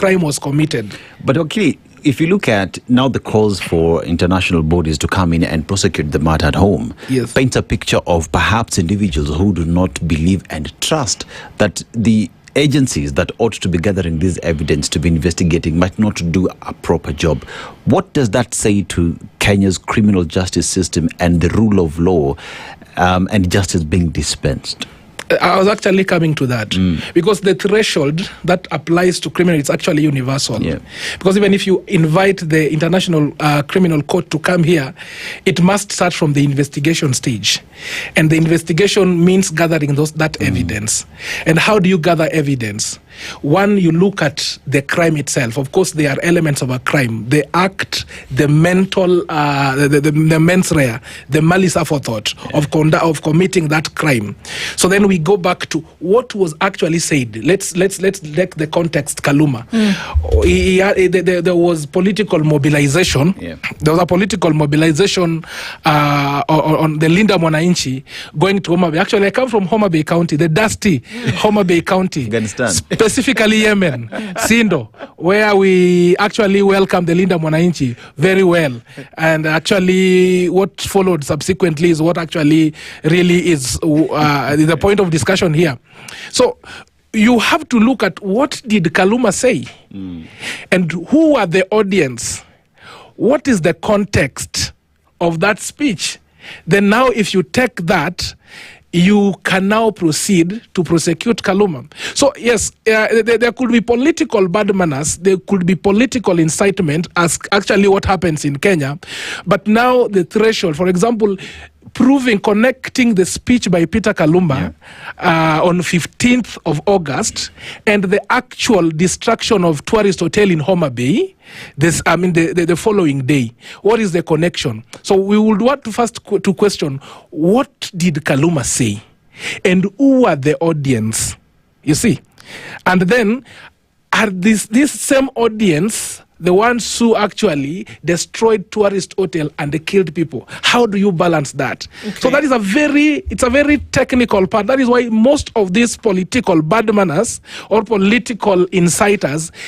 crime was committed. But okay, if you look at now the calls for international bodies to come in and prosecute the matter at home, yes, paints a picture of perhaps individuals who do not believe and trust that the agencies that ought to be gathering this evidence to be investigating might not do a proper job. What does that say to Kenya's criminal justice system and the rule of law and justice being dispensed? I was actually coming to that because the threshold that applies to criminal is actually universal. Yeah. Because even if you invite the International Criminal Court to come here, it must start from the investigation stage. And the investigation means gathering that evidence. And how do you gather evidence? One, you look at the crime itself. Of course, there are elements of a crime. The act, the mental, the mens rea, the malice aforethought of committing that crime. So then we go back to what was actually said. Let's let the context Kaluma. There was political mobilization. Yeah. There was a political mobilization on the Linda Mwananchi going to Homa Bay. Actually, I come from Homa Bay County, the dusty Homa Bay County. Afghanistan. Specifically Yemen, Sindo, where we actually welcomed the Linda Mwananchi very well. And actually what followed subsequently is what actually really is the point of discussion here. So you have to look at what did Kaluma say and who are the audience? What is the context of that speech? Then now if you take that, you can now proceed to prosecute Kaluma. So yes, there could be political bad manners, there could be political incitement, as actually what happens in Kenya. But now the threshold, for example, connecting the speech by Peter Kaluma on 15th of August and the actual destruction of tourist hotel in Homa Bay, the following day. What is the connection? So we would want to first to question, what did Kaluma say? And who are the audience? You see? And then, are this same audience the ones who actually destroyed tourist hotel and they killed people? How do you balance that? Okay. So that is a very technical part. That is why most of these political bad manners or political inciters,